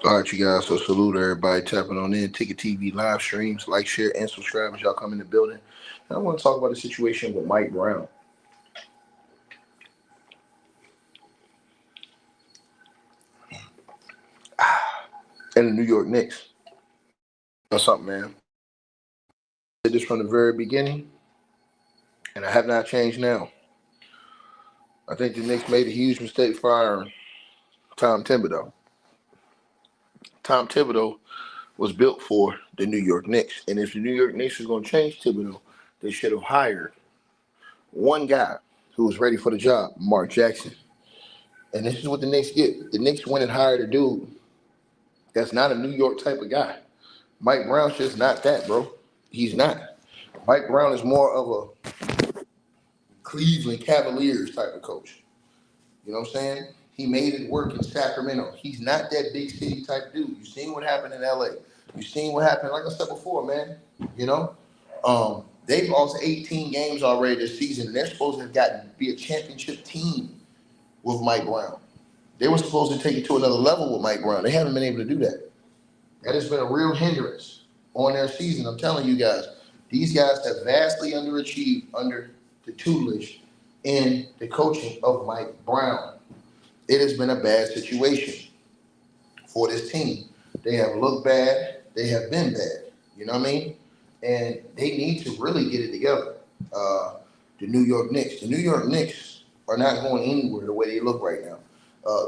All right, you guys. So salute everybody tapping on in. Ticket TV live streams, like, share, and subscribe as y'all come in the building. And I want to talk about the situation with Mike Brown and the New York Knicks. Or something, man. I did this from the very beginning, and I have not changed now. I think the Knicks made a huge mistake firing Tom Thibodeau. Tom Thibodeau was built for the New York Knicks, and if the New York Knicks was going to change Thibodeau, they should have hired one guy who was ready for the job, Mark Jackson. And this is what the Knicks get. The Knicks went and hired a dude that's not a New York type of guy. Mike Brown's just not that, bro. He's not. Mike Brown is more of a Cleveland Cavaliers type of coach. You know what I'm saying? He made it work in Sacramento. He's not that big city type dude. You seen what happened in LA. You seen what happened, like I said before, man. You know? They've lost 18 games already this season, and they're supposed to have gotten be a championship team with Mike Brown. They were supposed to take it to another level with Mike Brown. They haven't been able to do that. That has been a real hindrance on their season. I'm telling you guys, these guys have vastly underachieved under the tutelage and the coaching of Mike Brown. It has been a bad situation for this team. They have looked bad. They have been bad. You know what I mean? And they need to really get it together. The New York Knicks. The New York Knicks are not going anywhere the way they look right now.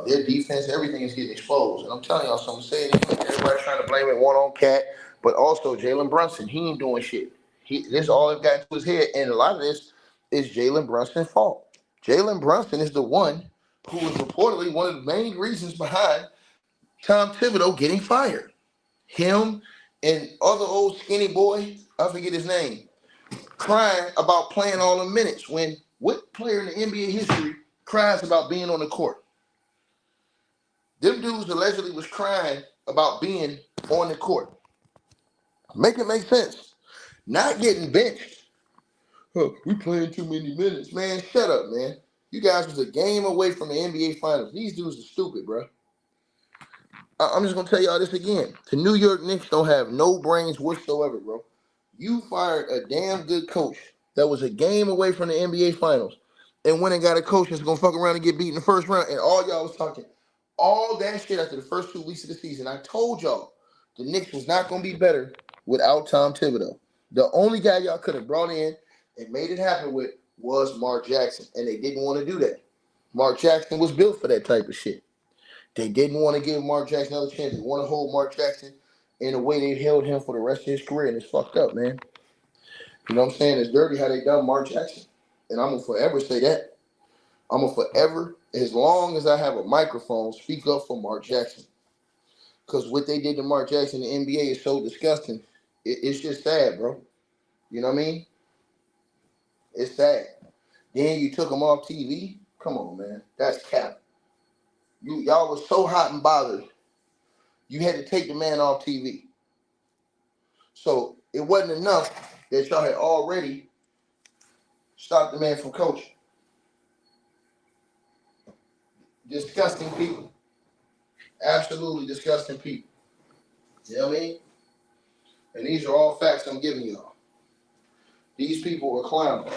Their defense, everything is getting exposed. And I'm telling y'all something. Saying everybody's trying to blame it one on Cat, but also Jalen Brunson. He ain't doing shit. This all they've got into his head, and a lot of this is Jalen Brunson's fault. Jalen Brunson is the one who was reportedly one of the main reasons behind Tom Thibodeau getting fired. Him and other old skinny boy, I forget his name, crying about playing all the minutes when what player in the NBA history cries about being on the court? Them dudes allegedly was crying about being on the court. Make it make sense. Not getting benched. Huh, we playing too many minutes. Man, shut up, man. You guys was a game away from the NBA Finals. These dudes are stupid, bro. I'm just going to tell y'all this again. The New York Knicks don't have no brains whatsoever, bro. You fired a damn good coach that was a game away from the NBA Finals and went and got a coach that's going to fuck around and get beat in the first round, and all y'all was talking all that shit after the first 2 weeks of the season. I told y'all the Knicks was not going to be better without Tom Thibodeau. The only guy y'all could have brought in and made it happen with was Mark Jackson, and they didn't want to do that. Mark Jackson was built for that type of shit. They didn't want to give Mark Jackson another chance. They want to hold Mark Jackson in the way they held him for the rest of his career, and it's fucked up, man. You know what I'm saying? It's dirty how they done Mark Jackson, and I'm going to forever say that. I'm going to forever, as long as I have a microphone, speak up for Mark Jackson. Because what they did to Mark Jackson in the NBA is so disgusting. It's just sad, bro. You know what I mean? It's sad. Then you took him off TV? Come on, man. That's cap. Y'all was so hot and bothered. You had to take the man off TV. So it wasn't enough that y'all had already stopped the man from coaching. Disgusting people. Absolutely disgusting people. You know what I mean? And these are all facts I'm giving y'all. These people are clowns.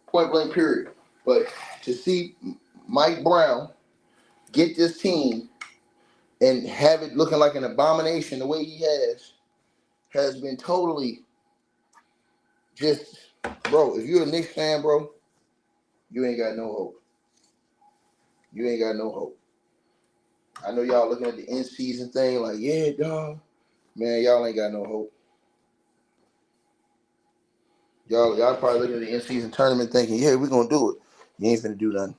Point blank period. But to see Mike Brown get this team and have it looking like an abomination the way he has been totally just, bro, if you're a Knicks fan, bro, you ain't got no hope. You ain't got no hope. I know y'all looking at the in-season thing like, yeah, dog. Man, y'all ain't got no hope. Y'all probably looking at the in-season tournament thinking, yeah, we're going to do it. You ain't finna do nothing.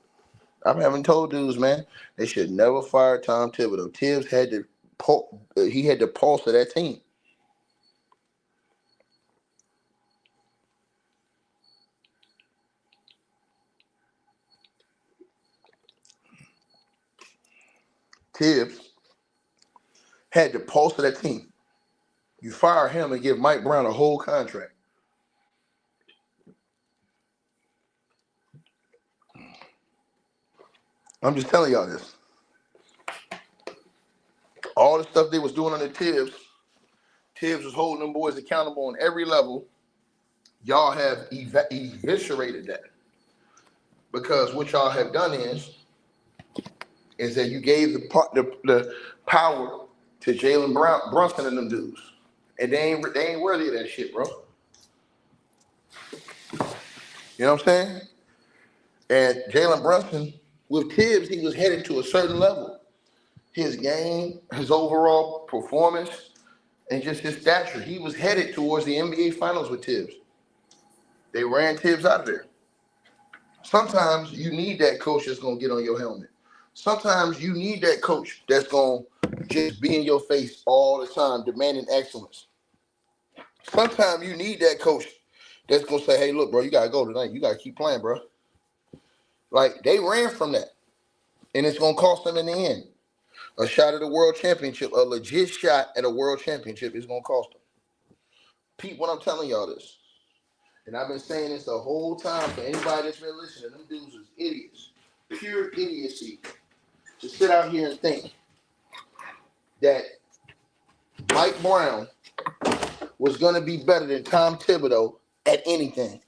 I'm having told dudes, man, they should never fire Tom Thibodeau. Thibs had the pulse of that team. Thibs had the pulse of that team. You fire him and give Mike Brown a whole contract. I'm just telling y'all this. All the stuff they was doing under Thibs was holding them boys accountable on every level. Y'all have eviscerated that. Because what y'all have done is that you gave the power to Jalen Brunson and them dudes. And they ain't worthy of that shit, bro. You know what I'm saying? And Jalen Brunson, with Thibs, he was headed to a certain level. His game, his overall performance, and just his stature. He was headed towards the NBA Finals with Thibs. They ran Thibs out of there. Sometimes you need that coach that's going to get on your helmet. Sometimes you need that coach that's going to just be in your face all the time, demanding excellence. Sometimes you need that coach that's going to say, hey, look, bro, you got to go tonight. You got to keep playing, bro. Like, they ran from that, and it's going to cost them in the end. A shot at a world championship, a legit shot at a world championship is going to cost them. Pete, what I'm telling y'all this, and I've been saying this the whole time for anybody that's been listening, them dudes is idiots. Pure idiocy to sit out here and think that Mike Brown was going to be better than Tom Thibodeau at anything.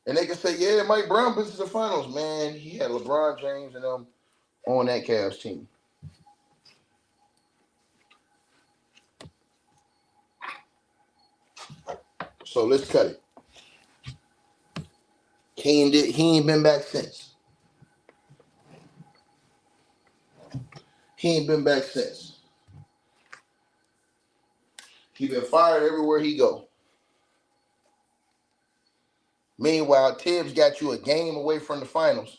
And they can say, yeah, Mike Brown been to the finals. Man, he had LeBron James and them on that Cavs team. So let's cut it. He ain't been back since. He been fired everywhere he go. Meanwhile, Thibs got you a game away from the finals,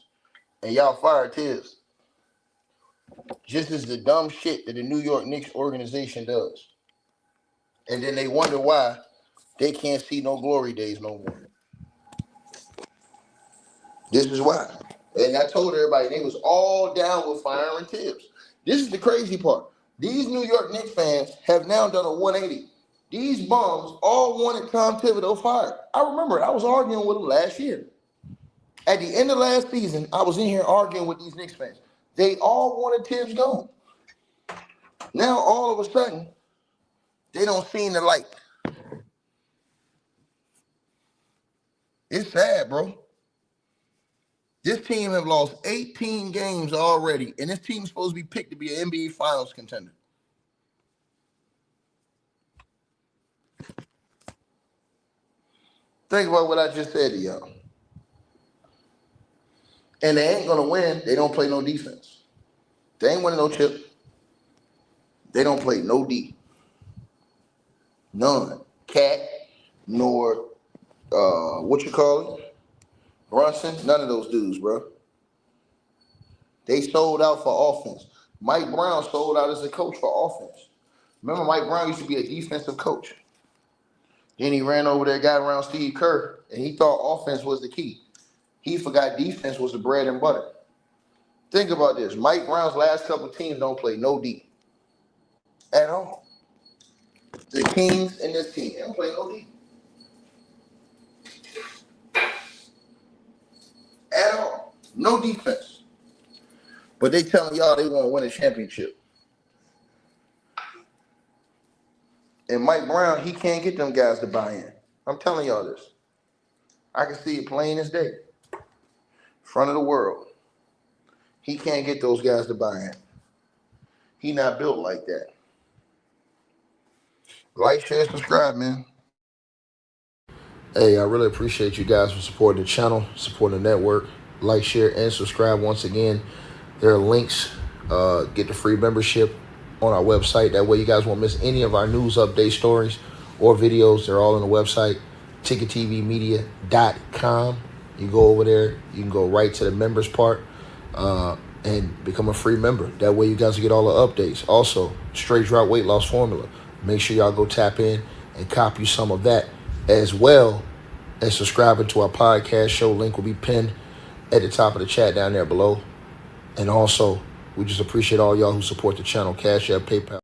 and y'all fired Thibs. Just as the dumb shit that the New York Knicks organization does. And then they wonder why they can't see no glory days no more. This is why. And I told everybody they was all down with firing Thibs. This is the crazy part. These New York Knicks fans have now done a 180. These bums all wanted Tom Thibodeau fired. I remember I was arguing with them last year. At the end of last season, I was in here arguing with these Knicks fans. They all wanted Thibs gone. Now, all of a sudden, they don't see the light. It's sad, bro. This team have lost 18 games already, and this team is supposed to be picked to be an NBA Finals contender. Think about what I just said to y'all. And they ain't going to win. They don't play no defense. They ain't winning no chip. They don't play no D. None. Cat, nor, Brunson, none of those dudes, bro. They sold out for offense. Mike Brown sold out as a coach for offense. Remember, Mike Brown used to be a defensive coach. Then he ran over there, got around Steve Kerr, and he thought offense was the key. He forgot defense was the bread and butter. Think about this. Mike Brown's last couple of teams don't play no D at all. The Kings and this team, they don't play no D. At all. No defense. But they telling y'all they want to win a championship. And Mike Brown, he can't get them guys to buy in. I'm telling y'all this. I can see it plain as day. Front of the world. He can't get those guys to buy in. He not built like that. Like, share, subscribe, man. Hey, I really appreciate you guys for supporting the channel, supporting the network. Like, share, and subscribe once again. There are links. Get the free membership on our website. That way you guys won't miss any of our news update stories or videos. They're all on the website, ticketvmedia.com. You go over there. You can go right to the members part and become a free member. That way you guys will get all the updates. Also, straight drought weight loss formula. Make sure y'all go tap in and copy some of that, as well as subscribing to our podcast show. Link will be pinned at the top of the chat down there below. And also, we just appreciate all y'all who support the channel. Cash App, PayPal.